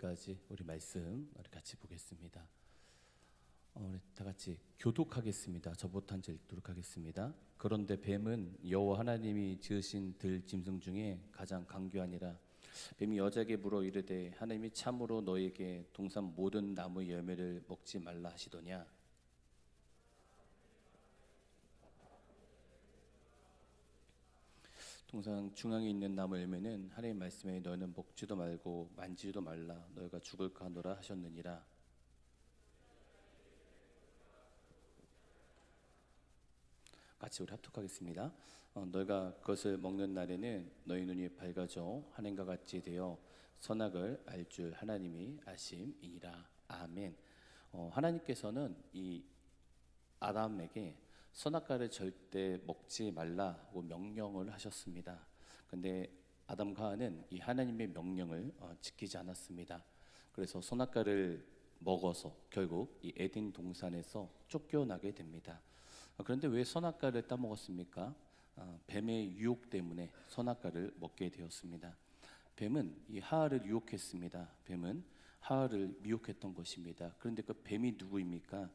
까지 우리 말씀 우리 같이 보겠습니다. 우리 다 같이 교독하겠습니다. 저부터 한 절 읽도록 하겠습니다. 그런데 뱀은 여호와 하나님이 지으신 들 짐승 중에 가장 강교하니라. 뱀이 여자에게 물어 이르되 하나님이 참으로 너에게 동산 모든 나무 열매를 먹지 말라 하시더냐. 동산 중앙에 있는 나무 열매는 하나님의 말씀에 너는 먹지도 말고 만지지도 말라 너희가 죽을까 하노라 하셨느니라. 같이 우리 합독하겠습니다. 너희가 그것을 먹는 날에는 너희 눈이 밝아져 하나님과 같이 되어 선악을 알 줄 하나님이 아심이니라. 아멘. 하나님께서는 이 아담에게 선악과를 절대 먹지 말라고 명령을 하셨습니다. 근데 아담과 하와는 이 하나님의 명령을 지키지 않았습니다. 그래서 선악과를 먹어서 결국 이 에덴 동산에서 쫓겨나게 됩니다. 그런데 왜 선악과를 따먹었습니까? 뱀의 유혹 때문에 선악과를 먹게 되었습니다. 뱀은 이 하와를 유혹했습니다. 뱀은 하와를 미혹했던 것입니다. 그런데 그 뱀이 누구입니까?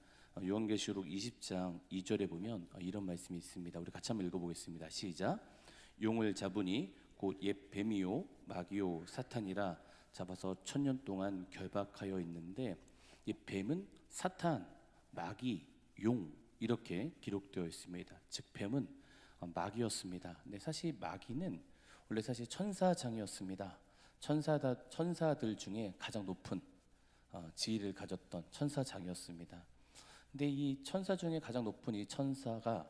요한계시록 20장 2절에 보면 이런 말씀이 있습니다. 우리 같이 한번 읽어보겠습니다. 시작. 용을 잡으니 곧 옛 뱀이요 마귀요 사탄이라 잡아서 1000년 동안 결박하여 있는데 이 뱀은 사탄, 마귀, 용 이렇게 기록되어 있습니다. 즉 뱀은 마귀였습니다. 근데 사실 마귀는 원래 사실 천사장이었습니다. 천사들 중에 가장 높은 지위를 가졌던 천사장이었습니다. 근데 이 천사 중에 가장 높은 이 천사가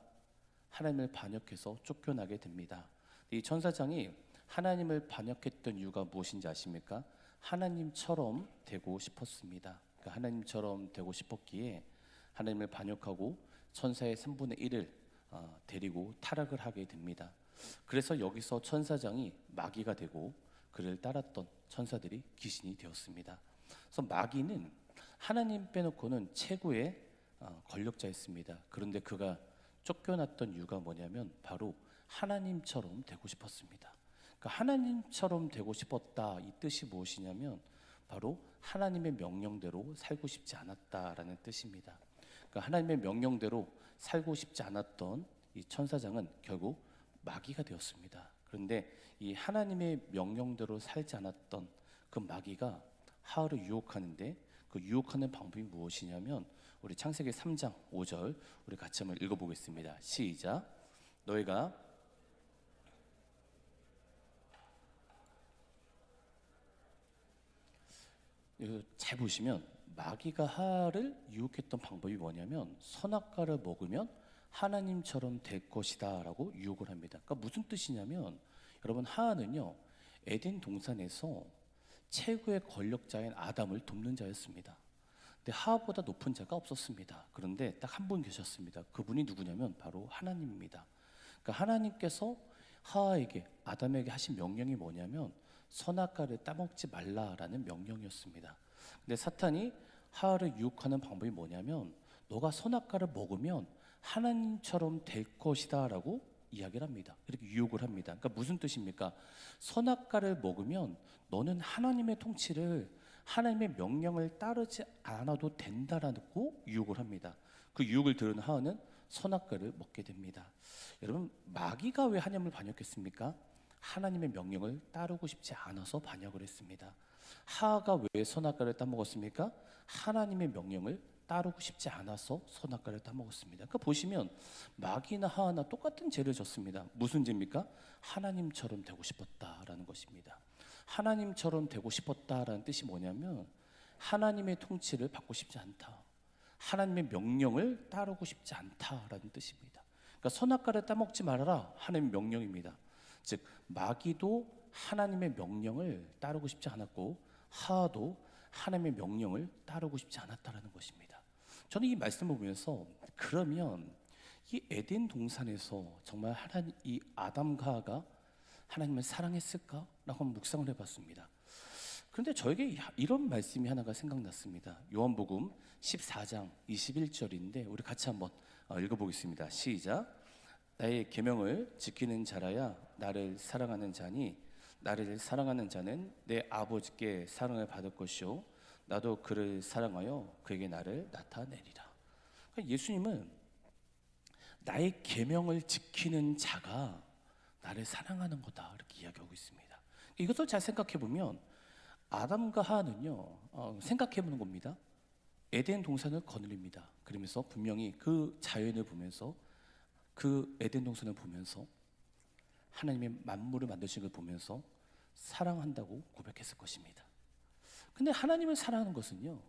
하나님을 반역해서 쫓겨나게 됩니다. 이 천사장이 하나님을 반역했던 이유가 무엇인지 아십니까? 하나님처럼 되고 싶었습니다. 그러니까 하나님처럼 되고 싶었기에 하나님을 반역하고 천사의 3분의 1을 데리고 타락을 하게 됩니다. 그래서 여기서 천사장이 마귀가 되고 그를 따랐던 천사들이 귀신이 되었습니다. 그래서 마귀는 하나님 빼놓고는 최고의 권력자였습니다. 그런데 그가 쫓겨났던 이유가 뭐냐면 바로 하나님처럼 되고 싶었습니다. 그러니까 하나님처럼 되고 싶었다 이 뜻이 무엇이냐면 바로 하나님의 명령대로 살고 싶지 않았다라는 뜻입니다. 그러니까 하나님의 명령대로 살고 싶지 않았던 이 천사장은 결국 마귀가 되었습니다. 그런데 이 하나님의 명령대로 살지 않았던 그 마귀가 하와를 유혹하는데 그 유혹하는 방법이 무엇이냐면 우리 창세기 3장 5절 우리 같이 한번 읽어보겠습니다. 시작. 너희가 잘 보시면 마귀가 하와를 유혹했던 방법이 뭐냐면 선악과를 먹으면 하나님처럼 될 것이다 라고 유혹을 합니다. 그러니까 무슨 뜻이냐면 여러분 하와는요 에덴 동산에서 최고의 권력자인 아담을 돕는 자였습니다. 근데 하와보다 높은 자가 없었습니다. 그런데 딱 한 분 계셨습니다. 그분이 누구냐면 바로 하나님입니다. 그러니까 하나님께서 하와에게 아담에게 하신 명령이 뭐냐면 선악과를 따먹지 말라라는 명령이었습니다. 근데 사탄이 하와를 유혹하는 방법이 뭐냐면 너가 선악과를 먹으면 하나님처럼 될 것이다 라고 이야기를 합니다. 이렇게 유혹을 합니다. 그러니까 무슨 뜻입니까? 선악과를 먹으면 너는 하나님의 통치를 하나님의 명령을 따르지 않아도 된다라고 유혹을 합니다. 그 유혹을 들은 하와는 선악과를 먹게 됩니다. 여러분 마귀가 왜 하나님을 반역했습니까? 하나님의 명령을 따르고 싶지 않아서 반역을 했습니다. 하와가 왜 선악과를 따먹었습니까? 하나님의 명령을 따르고 싶지 않아서 선악과를 따먹었습니다. 그러니까 보시면 마귀나 하와나 똑같은 죄를 졌습니다. 무슨 죄입니까? 하나님처럼 되고 싶었다라는 것입니다. 하나님처럼 되고 싶었다라는 뜻이 뭐냐면 하나님의 통치를 받고 싶지 않다. 하나님의 명령을 따르고 싶지 않다라는 뜻입니다. 그러니까 선악과를 따먹지 말아라 하나님의 명령입니다. 즉 마귀도 하나님의 명령을 따르고 싶지 않았고 하와도 하나님의 명령을 따르고 싶지 않았다라는 것입니다. 저는 이 말씀을 보면서 그러면 이 에덴 동산에서 정말 이 아담과 하와가 하나님을 사랑했을까라고 한번 묵상을 해봤습니다. 그런데 저에게 이런 말씀이 하나가 생각났습니다. 요한복음 14장 21절인데 우리 같이 한번 읽어보겠습니다. 시작. 나의 계명을 지키는 자라야 나를 사랑하는 자니 나를 사랑하는 자는 내 아버지께 사랑을 받을 것이요 나도 그를 사랑하여 그에게 나를 나타내리라. 그러니까 예수님은 나의 계명을 지키는 자가 나를 사랑하는 거다 이렇게 이야기하고 있습니다. 이것을 잘 생각해 보면 아담과 하와는요 생각해 보는 겁니다. 에덴 동산을 거느립니다. 그러면서 분명히 그 자연을 보면서 그 에덴 동산을 보면서 하나님의 만물을 만드신 걸 보면서 사랑한다고 고백했을 것입니다. 근데 하나님을 사랑하는 것은요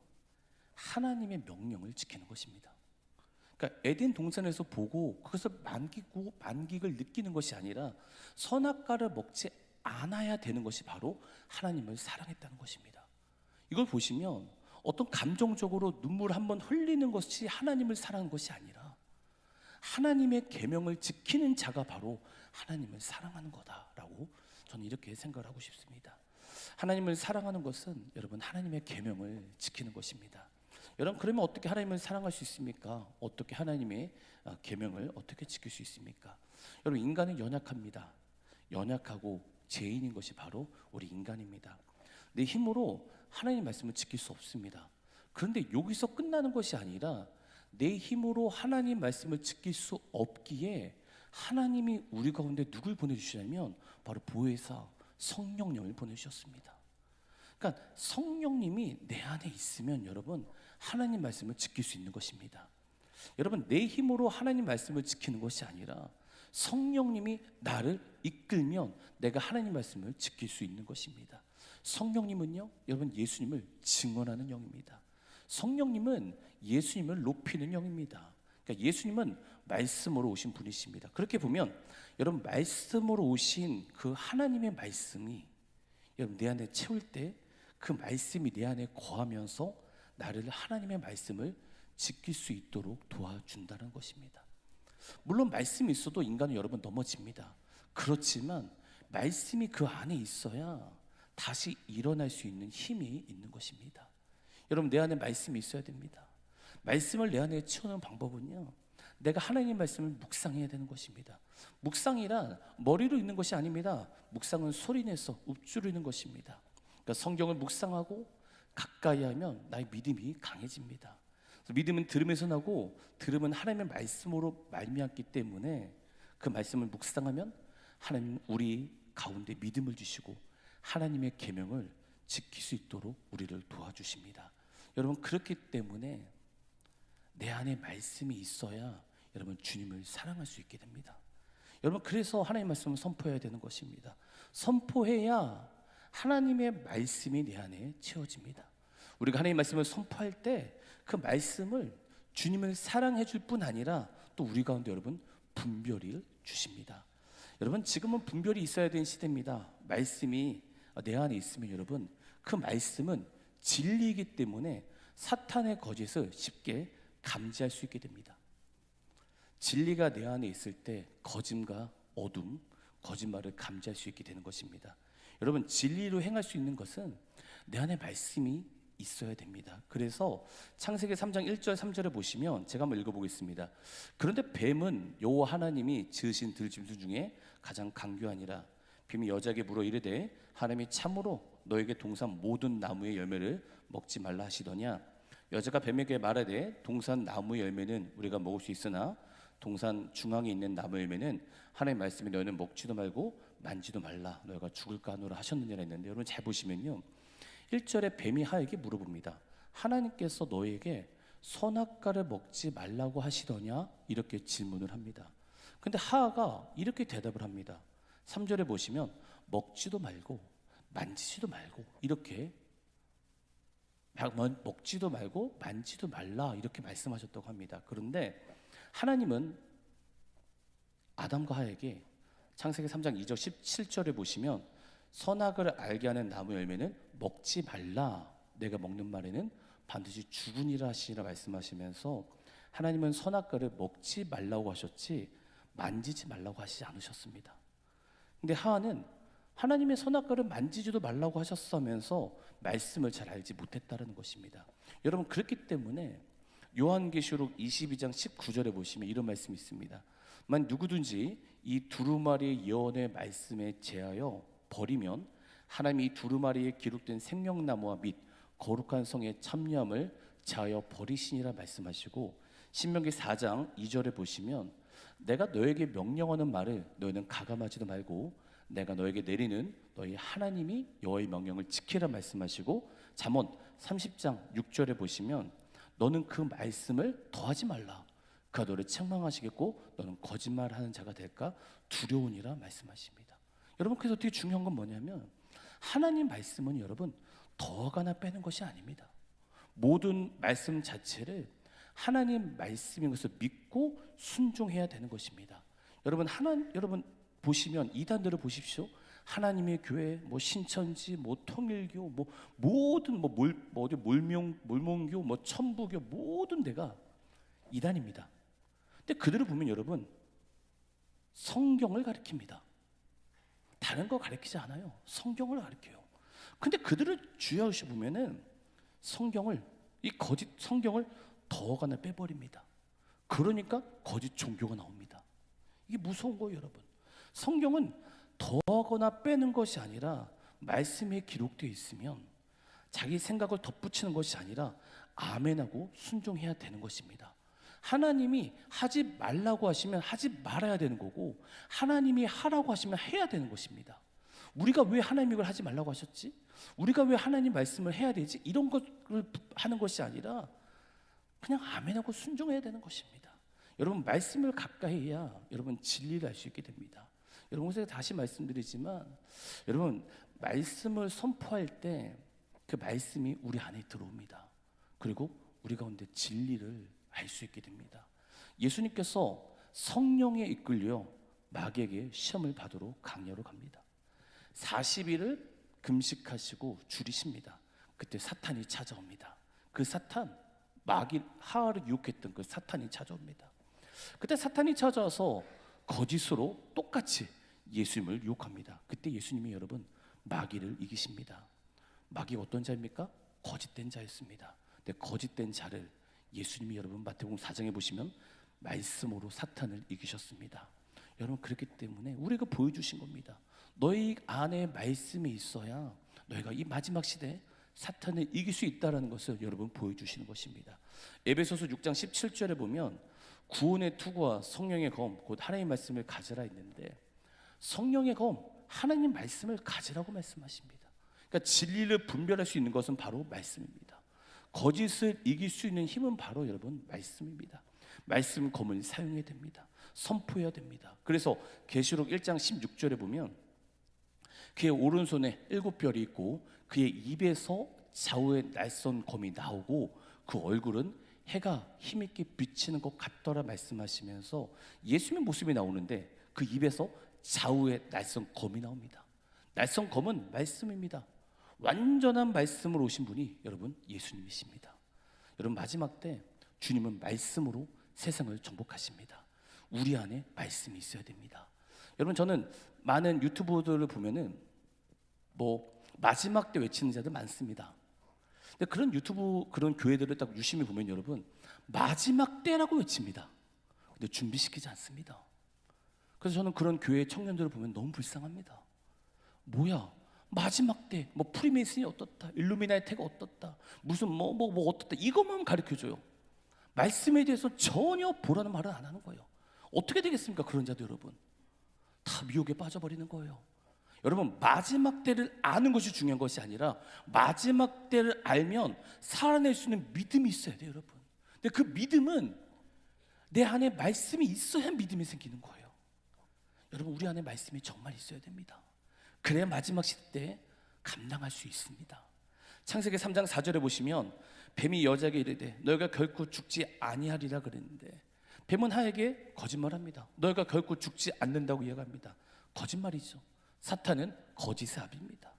하나님의 명령을 지키는 것입니다. 그러니까 에덴 동산에서 보고 그것을 만끽을 느끼는 것이 아니라 선악과를 먹지 않아야 되는 것이 바로 하나님을 사랑했다는 것입니다. 이걸 보시면 어떤 감정적으로 눈물 한번 흘리는 것이 하나님을 사랑하는 것이 아니라 하나님의 계명을 지키는 자가 바로 하나님을 사랑하는 거다라고 저는 이렇게 생각을 하고 싶습니다. 하나님을 사랑하는 것은 여러분 하나님의 계명을 지키는 것입니다. 여러분 그러면 어떻게 하나님을 사랑할 수 있습니까? 어떻게 하나님의 계명을 어떻게 지킬 수 있습니까? 여러분 인간은 연약합니다. 연약하고 죄인인 것이 바로 우리 인간입니다. 내 힘으로 하나님 말씀을 지킬 수 없습니다. 그런데 여기서 끝나는 것이 아니라 내 힘으로 하나님 말씀을 지킬 수 없기에 하나님이 우리 가운데 누굴 보내주시냐면 바로 보혜사 성령님을 보내주셨습니다. 그러니까 성령님이 내 안에 있으면 여러분 하나님 말씀을 지킬 수 있는 것입니다. 여러분 내 힘으로 하나님 말씀을 지키는 것이 아니라 성령님이 나를 이끌면 내가 하나님 말씀을 지킬 수 있는 것입니다. 성령님은요 여러분 예수님을 증언하는 영입니다. 성령님은 예수님을 높이는 영입니다. 그러니까 예수님은 말씀으로 오신 분이십니다. 그렇게 보면 여러분 말씀으로 오신 그 하나님의 말씀이 여러분 내 안에 채울 때 그 말씀이 내 안에 거하면서 나를 하나님의 말씀을 지킬 수 있도록 도와준다는 것입니다. 물론 말씀이 있어도 인간은 여러분 넘어집니다. 그렇지만 말씀이 그 안에 있어야 다시 일어날 수 있는 힘이 있는 것입니다. 여러분 내 안에 말씀이 있어야 됩니다. 말씀을 내 안에 채우는 방법은요 내가 하나님 말씀을 묵상해야 되는 것입니다. 묵상이란 머리로 읽는 것이 아닙니다. 묵상은 소리내서 읊조리는 것입니다. 그러니까 성경을 묵상하고 가까이 하면 나의 믿음이 강해집니다. 믿음은 들음에서 나고 들음은 하나님의 말씀으로 말미암기 때문에 그 말씀을 묵상하면 하나님은 우리 가운데 믿음을 주시고 하나님의 계명을 지킬 수 있도록 우리를 도와주십니다. 여러분 그렇기 때문에 내 안에 말씀이 있어야 여러분 주님을 사랑할 수 있게 됩니다. 여러분 그래서 하나님의 말씀을 선포해야 되는 것입니다. 선포해야 하나님의 말씀이 내 안에 채워집니다. 우리가 하나님의 말씀을 선포할 때 그 말씀을 주님을 사랑해 줄 뿐 아니라 또 우리 가운데 여러분 분별을 주십니다. 여러분 지금은 분별이 있어야 되는 시대입니다. 말씀이 내 안에 있으면 여러분 그 말씀은 진리이기 때문에 사탄의 거짓을 쉽게 감지할 수 있게 됩니다. 진리가 내 안에 있을 때 거짓과 어둠, 거짓말을 감지할 수 있게 되는 것입니다. 여러분 진리로 행할 수 있는 것은 내 안에 말씀이 있어야 됩니다. 그래서 창세기 3장 1절 3절을 보시면 제가 한번 읽어보겠습니다. 그런데 뱀은 여호와 하나님이 지으신 들짐승 중에 가장 강교하니라. 뱀이 여자에게 물어 이르되 하나님이 참으로 너에게 동산 모든 나무의 열매를 먹지 말라 하시더냐. 여자가 뱀에게 말하되 동산 나무의 열매는 우리가 먹을 수 있으나 동산 중앙에 있는 나무 열매는 하나님의 말씀이 너희는 먹지도 말고 만지도 말라 너희가 죽을까 하노라 하셨느니라 했는데 여러분 잘 보시면요 1절에 뱀이 하에게 물어봅니다. 하나님께서 너에게 선악과를 먹지 말라고 하시더냐 이렇게 질문을 합니다. 근데 하가 이렇게 대답을 합니다. 3절에 보시면 먹지도 말고 만지지도 말고 이렇게 먹지도 말고 만지도 말라 이렇게 말씀하셨다고 합니다. 그런데 하나님은 아담과 하에게 창세기 3장 2절 17절에 보시면 선악을 알게 하는 나무 열매는 먹지 말라 내가 먹는 말에는 반드시 죽으니라 하시니라 말씀하시면서 하나님은 선악과를 먹지 말라고 하셨지 만지지 말라고 하시지 않으셨습니다. 근데 하와는 하나님의 선악과를 만지지도 말라고 하셨으면서 말씀을 잘 알지 못했다는 것입니다. 여러분 그렇기 때문에 요한계시록 22장 19절에 보시면 이런 말씀이 있습니다. 만 누구든지 이 두루마리 예언의 말씀에 제하여 버리면 하나님이 이 두루마리에 기록된 생명나무와 및 거룩한 성의 참여함을 제하여 버리시니라 말씀하시고, 신명기 4장 2절에 보시면 내가 너에게 명령하는 말을 너희는 가감하지도 말고 내가 너에게 내리는 너희 하나님이 여호와의 명령을 지키라 말씀하시고, 잠언 30장 6절에 보시면 너는 그 말씀을 더하지 말라. 그가 너를 책망하시겠고 너는 거짓말하는 자가 될까 두려우니라 말씀하십니다. 여러분, 그래서 되게 중요한 건 뭐냐면 하나님 말씀은 여러분 더하거나 빼는 것이 아닙니다. 모든 말씀 자체를 하나님 말씀인 것을 믿고 순종해야 되는 것입니다. 여러분 보시면 이단들을 보십시오. 하나님의 교회, 뭐 신천지, 뭐 통일교, 뭐 모든 몰몬교, 뭐 천부교, 모든 데가 이단입니다. 근데 그들을 보면 여러분 성경을 가르칩니다. 다른 거 가르치지 않아요. 성경을 가르쳐요. 근데 그들을 주의하시 보면은 성경을 더하거나 빼버립니다. 그러니까 거짓 종교가 나옵니다. 이게 무서운 거예요, 여러분. 성경은 더하거나 빼는 것이 아니라 말씀에 기록되어 있으면 자기 생각을 덧붙이는 것이 아니라 아멘하고 순종해야 되는 것입니다. 하나님이 하지 말라고 하시면 하지 말아야 되는 거고, 하나님이 하라고 하시면 해야 되는 것입니다. 우리가 왜 하나님이 이걸 하지 말라고 하셨지? 우리가 왜 하나님 말씀을 해야 되지? 이런 것을 하는 것이 아니라 그냥 아멘하고 순종해야 되는 것입니다. 여러분, 말씀을 가까이 해야 여러분 진리를 알 수 있게 됩니다. 여러분, 제가 다시 말씀드리지만 여러분, 말씀을 선포할 때 그 말씀이 우리 안에 들어옵니다. 그리고 우리 가운데 진리를 알 수 있게 됩니다. 예수님께서 성령에 이끌려 마귀에게 시험을 받으러 강야로 갑니다. 40일을 금식하시고 줄이십니다. 그때 사탄이 찾아옵니다. 그 사탄, 마귀 하와를 유혹했던 그 사탄이 찾아옵니다. 그때 사탄이 찾아와서 거짓으로 똑같이 예수님을 유혹합니다. 그때 예수님이 여러분 마귀를 이기십니다. 마귀가 어떤 자입니까? 거짓된 자였습니다. 근데 거짓된 자를 예수님이 여러분 마태복음 4장에 보시면 말씀으로 사탄을 이기셨습니다. 여러분, 그렇기 때문에 우리가 보여주신 겁니다. 너희 안에 말씀이 있어야 너희가 이 마지막 시대에 사탄을 이길 수 있다는 것을 여러분 보여주시는 것입니다. 에베소서 6장 17절에 보면 구원의 투구와 성령의 검 곧 하나님의 말씀을 가지라 했는데, 성령의 검 하나님 말씀을 가지라고 말씀하십니다. 그러니까 진리를 분별할 수 있는 것은 바로 말씀입니다. 거짓을 이길 수 있는 힘은 바로 여러분 말씀입니다. 말씀 검을 사용해야 됩니다. 선포해야 됩니다. 그래서 계시록 1장 16절에 보면 그의 오른손에 7별이 있고 그의 입에서 좌우의 날선 검이 나오고 그 얼굴은 해가 힘있게 비치는 것 같더라 말씀하시면서 예수님의 모습이 나오는데 그 입에서 좌우의 날선 검이 나옵니다. 날선 검은 말씀입니다. 완전한 말씀으로 오신 분이 여러분 예수님이십니다. 여러분, 마지막 때 주님은 말씀으로 세상을 정복하십니다. 우리 안에 말씀이 있어야 됩니다. 여러분, 저는 많은 유튜버들을 보면은 뭐 마지막 때 외치는 자들 많습니다. 근데 그런 유튜브 그런 교회들을 딱 유심히 보면 여러분 마지막 때라고 외칩니다. 근데 준비시키지 않습니다. 그래서 저는 그런 교회 청년들을 보면 너무 불쌍합니다. 뭐야, 마지막 때 뭐 프리메이슨이 어떻다, 일루미나티가 어떻다, 무슨 뭐 어떻다, 이것만 가르쳐줘요. 말씀에 대해서 전혀 보라는 말을 안 하는 거예요. 어떻게 되겠습니까? 그런 자들 여러분 다 미혹에 빠져버리는 거예요. 여러분, 마지막 때를 아는 것이 중요한 것이 아니라 마지막 때를 알면 살아낼 수 있는 믿음이 있어야 돼요, 여러분. 근데 그 믿음은 내 안에 말씀이 있어야 믿음이 생기는 거예요. 여러분, 우리 안에 말씀이 정말 있어야 됩니다. 그래야 마지막 시대 때 감당할 수 있습니다. 창세기 3장 4절에 보시면 뱀이 여자에게 이르되 너희가 결코 죽지 아니하리라 그랬는데, 뱀은 하에게 거짓말합니다. 너희가 결코 죽지 않는다고 이야기합니다. 거짓말이죠. 사탄은 거짓의 아비입니다.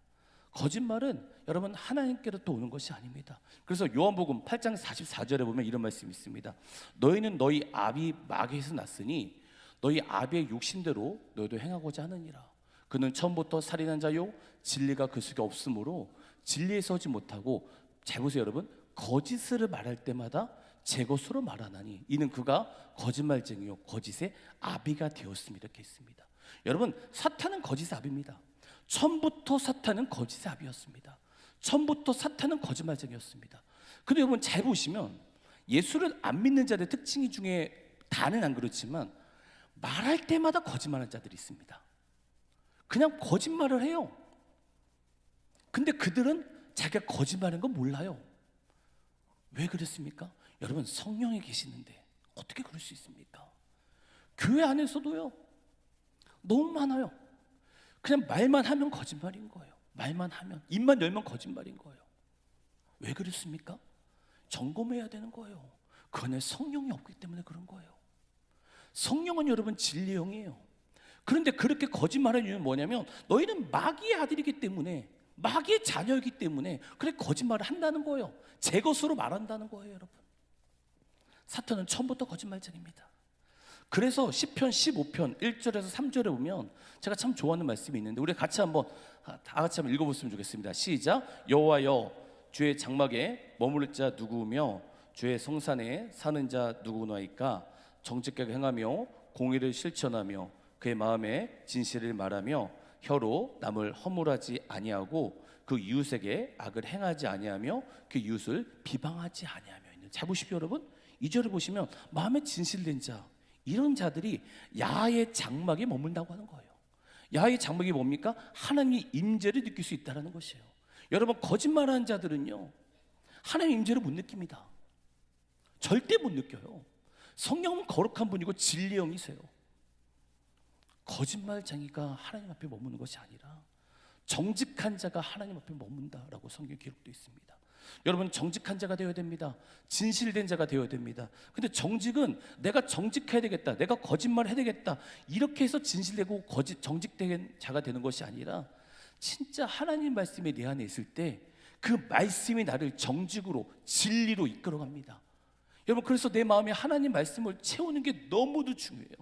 거짓말은 여러분 하나님께로부터 오는 것이 아닙니다. 그래서 요한복음 8장 44절에 보면 이런 말씀이 있습니다. 너희는 너희 아비 마귀에서 났으니 너희 아비의 욕심대로 너희도 행하고자 하느니라. 그는 처음부터 살인한 자요 진리가 그 속에 없으므로 진리에 서지 못하고, 잘 보세요 여러분, 거짓을 말할 때마다 제 것으로 말하나니 이는 그가 거짓말쟁이요 거짓의 아비가 되었습니다. 이렇게 했습니다. 여러분, 사탄은 거짓의 아비입니다. 처음부터 사탄은 거짓의 아비였습니다. 처음부터 사탄은 거짓말쟁이였습니다. 근데 여러분 잘 보시면 예수를 안 믿는 자들의 특징 중에 다는 안 그렇지만 말할 때마다 거짓말하는 자들이 있습니다. 그냥 거짓말을 해요. 근데 그들은 자기가 거짓말하는 거 몰라요. 왜 그랬습니까? 여러분 성령이 계시는데 어떻게 그럴 수 있습니까? 교회 안에서도요 너무 많아요. 그냥 말만 하면 거짓말인 거예요. 말만 하면, 입만 열면 거짓말인 거예요. 왜 그렇습니까? 점검해야 되는 거예요. 그 안에 성령이 없기 때문에 그런 거예요. 성령은 여러분 진리의 영이에요. 그런데 그렇게 거짓말하는 이유는 뭐냐면 너희는 마귀의 아들이기 때문에, 마귀의 자녀이기 때문에 그래 거짓말을 한다는 거예요. 제 것으로 말한다는 거예요. 여러분, 사탄은 처음부터 거짓말쟁입니다. 그래서 시편 15편 1절에서 3절에 보면 제가 참 좋아하는 말씀이 있는데 우리 같이 한번 다 같이 한번 읽어봤으면 좋겠습니다. 시작. 여호와여, 주의 장막에 머무를 자 누구며 주의 성산에 사는 자 누구나이까? 정직하게 행하며 공의를 실천하며 그의 마음에 진실을 말하며 혀로 남을 허물하지 아니하고 그 이웃에게 악을 행하지 아니하며 그 이웃을 비방하지 아니하며 있는. 잘 보십시오 여러분. 2절을 보시면 마음에 진실된 자, 이런 자들이 야의 장막에 머문다고 하는 거예요. 야의 장막이 뭡니까? 하나님의 임재를 느낄 수 있다는 것이에요. 여러분 거짓말하는 자들은요 하나님의 임재를 못 느낍니다. 절대 못 느껴요. 성령은 거룩한 분이고 진리의 영이세요. 거짓말쟁이가 하나님 앞에 머무는 것이 아니라 정직한 자가 하나님 앞에 머문다라고 성경에 기록되어 있습니다. 여러분 정직한 자가 되어야 됩니다. 진실된 자가 되어야 됩니다. 근데 정직은 내가 정직해야 되겠다, 내가 거짓말을 해야 되겠다, 이렇게 해서 진실되고 정직된 자가 되는 것이 아니라 진짜 하나님 말씀이 내 안에 있을 때 그 말씀이 나를 정직으로 진리로 이끌어갑니다. 여러분 그래서 내 마음에 하나님 말씀을 채우는 게 너무도 중요해요.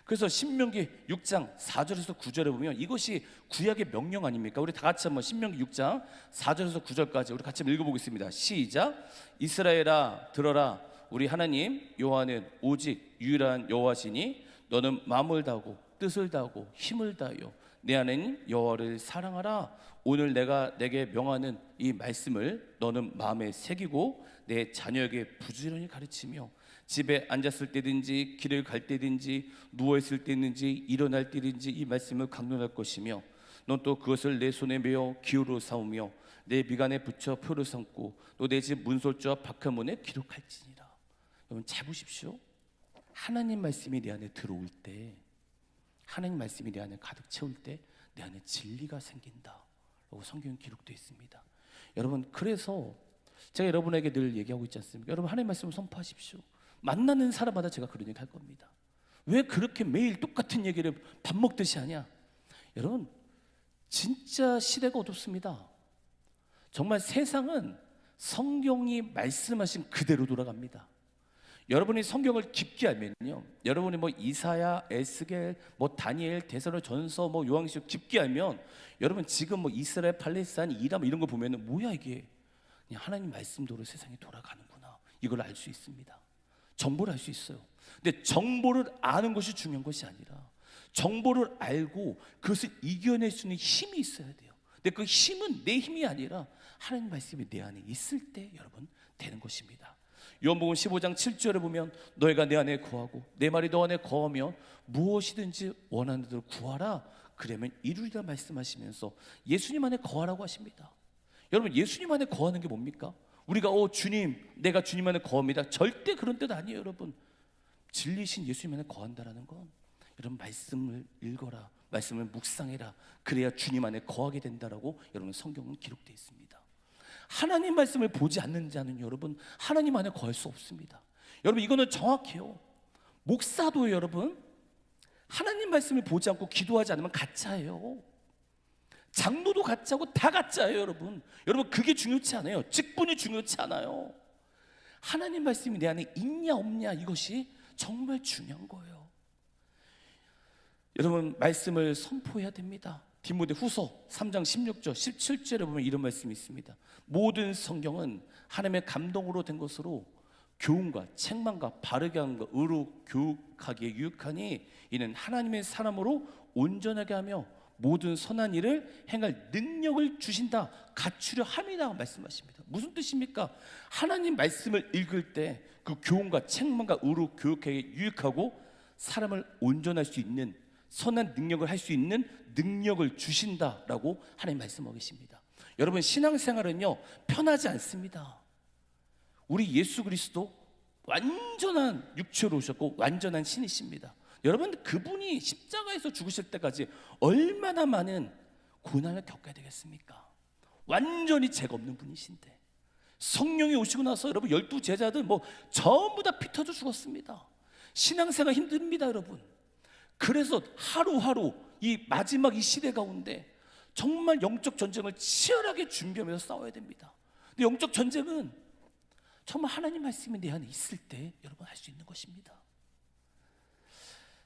그래서 신명기 6장 4절에서 9절에 보면 이것이 구약의 명령 아닙니까? 우리 다 같이 한번 신명기 6장 4절에서 9절까지 우리 같이 한번 읽어보겠습니다. 시작. 이스라엘아 들어라, 우리 하나님 여호와는 오직 유일한 여호와시니 너는 마음을 다하고 뜻을 다하고 힘을 다하여 내 하나님 여호와를 사랑하라. 오늘 내가 내게 명하는 이 말씀을 너는 마음에 새기고 내 자녀에게 부지런히 가르치며 집에 앉았을 때든지 길을 갈 때든지 누워있을 때든지 일어날 때든지 이 말씀을 강론할 것이며 넌 또 그것을 내 손에 메어 기호로 삼으며 내 미간에 붙여 표를 삼고 또 내 집 문설주와 바깥문에 기록할지니라. 여러분 잘 보십시오. 하나님 말씀이 내 안에 들어올 때, 하나님 말씀이 내 안에 가득 채울 때 내 안에 진리가 생긴다라고 성경에 기록되어 있습니다. 여러분 그래서 제가 여러분에게 늘 얘기하고 있지 않습니까? 여러분 하나님 말씀을 선포하십시오. 만나는 사람마다 제가 그런 얘기 할 겁니다. 왜 그렇게 매일 똑같은 얘기를 밥 먹듯이 하냐? 여러분 진짜 시대가 어둡습니다. 정말 세상은 성경이 말씀하신 그대로 돌아갑니다. 여러분이 성경을 깊게 알면요, 여러분이 뭐 이사야, 에스겔, 뭐 다니엘, 데살로전서, 뭐 요한계시록 깊게 알면 여러분 지금 뭐 이스라엘, 팔레스타인, 이란 이런 거 보면은 뭐야 이게? 그냥 하나님 말씀대로 세상이 돌아가는구나, 이걸 알 수 있습니다. 정보를 알 수 있어요. 근데 정보를 아는 것이 중요한 것이 아니라 정보를 알고 그것을 이겨낼 수 있는 힘이 있어야 돼요. 근데 그 힘은 내 힘이 아니라 하나님 말씀이 내 안에 있을 때 여러분 되는 것입니다. 요한복음 15장 7절에 보면 너희가 내 안에 거하고 내 말이 너 안에 거하면 무엇이든지 원하는 대로 구하라, 그러면 이루리라 말씀하시면서 예수님 안에 거하라고 하십니다. 여러분 예수님 안에 거하는 게 뭡니까? 우리가 주님, 내가 주님 안에 거합니다, 절대 그런 뜻 아니에요. 여러분 진리신 예수님 안에 거한다라는 건 여러분 말씀을 읽어라, 말씀을 묵상해라, 그래야 주님 안에 거하게 된다라고 여러분 성경은 기록되어 있습니다. 하나님 말씀을 보지 않는 자는 여러분 하나님 안에 거할 수 없습니다. 여러분 이거는 정확해요. 목사도 여러분 하나님 말씀을 보지 않고 기도하지 않으면 가짜예요. 장로도 가짜고 다 가짜예요. 여러분 그게 중요치 않아요. 직분이 중요치 않아요. 하나님 말씀이 내 안에 있냐 없냐, 이것이 정말 중요한 거예요. 여러분 말씀을 선포해야 됩니다. 디모데후서 3장 16절 17절에 보면 이런 말씀이 있습니다. 모든 성경은 하나님의 감동으로 된 것으로 교훈과 책망과 바르게 하는 것, 의로 교육하기에 유익하니 이는 하나님의 사람으로 온전하게 하며 모든 선한 일을 행할 능력을 주신다, 갖추려 함이다 말씀하십니다. 무슨 뜻입니까? 하나님 말씀을 읽을 때 그 교훈과 책망과 의로 교육하게 유익하고 사람을 온전할 수 있는 선한 능력을 할 수 있는 능력을 주신다라고 하나님 말씀하고 계십니다. 여러분, 신앙생활은요 편하지 않습니다. 우리 예수 그리스도 완전한 육체로 오셨고 완전한 신이십니다. 여러분, 그분이 십자가에서 죽으실 때까지 얼마나 많은 고난을 겪어야 되겠습니까? 완전히 죄가 없는 분이신데 성령이 오시고 나서 여러분 12제자들 전부 다 피 터져 죽었습니다. 신앙생활 힘듭니다, 여러분. 그래서 하루하루 이 마지막 이 시대 가운데 정말 영적 전쟁을 치열하게 준비하면서 싸워야 됩니다. 근데 영적 전쟁은 정말 하나님 말씀이 내 안에 있을 때 여러분 할 수 있는 것입니다.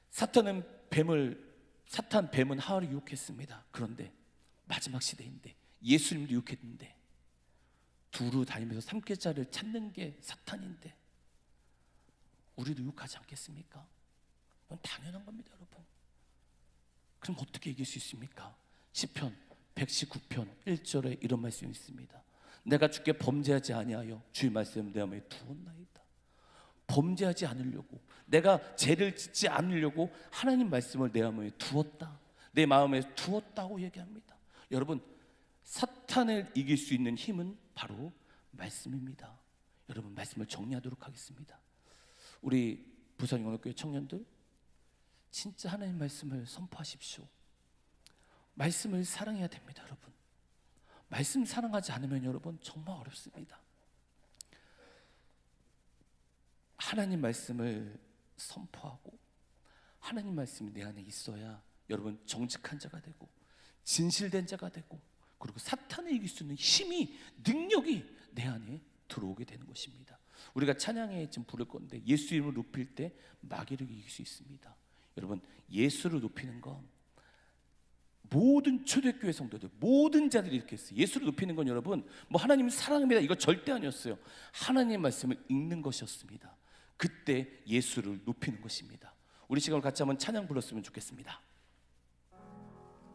사탄 뱀은 하와를 유혹했습니다. 그런데 마지막 시대인데 예수님도 유혹했는데 두루 다니면서 삼계자를 찾는 게 사탄인데 우리도 유혹하지 않겠습니까? 그건 당연한 겁니다, 여러분. 그럼 어떻게 이길 수 있습니까? 시편 119편 1절에 이런 말씀이 있습니다. 내가 주께 범죄하지 아니하여 주의 말씀 내 마음에 두었나이다. 범죄하지 않으려고, 내가 죄를 짓지 않으려고 하나님 말씀을 내 마음에 두었다, 내 마음에 두었다고 얘기합니다. 여러분, 사탄을 이길 수 있는 힘은 바로 말씀입니다. 여러분, 말씀을 정리하도록 하겠습니다. 우리 부산영원교회 청년들, 진짜 하나님 말씀을 선포하십시오. 말씀을 사랑해야 됩니다, 여러분. 말씀 사랑하지 않으면 여러분 정말 어렵습니다. 하나님 말씀을 선포하고 하나님 말씀이 내 안에 있어야 여러분 정직한 자가 되고 진실된 자가 되고, 그리고 사탄을 이길 수 있는 힘이, 능력이 내 안에 들어오게 되는 것입니다. 우리가 찬양에 지금 부를 건데 예수 이름을 높일 때 마귀를 이길 수 있습니다. 여러분, 예수를 높이는 건 모든 초대교회 성도들, 모든 자들이 이렇게 했어요. 예수를 높이는 건 여러분 하나님 사랑합니다 이거 절대 아니었어요. 하나님 말씀을 읽는 것이었습니다. 그때 예수를 높이는 것입니다. 우리 시간을 같이 한번 찬양 불렀으면 좋겠습니다.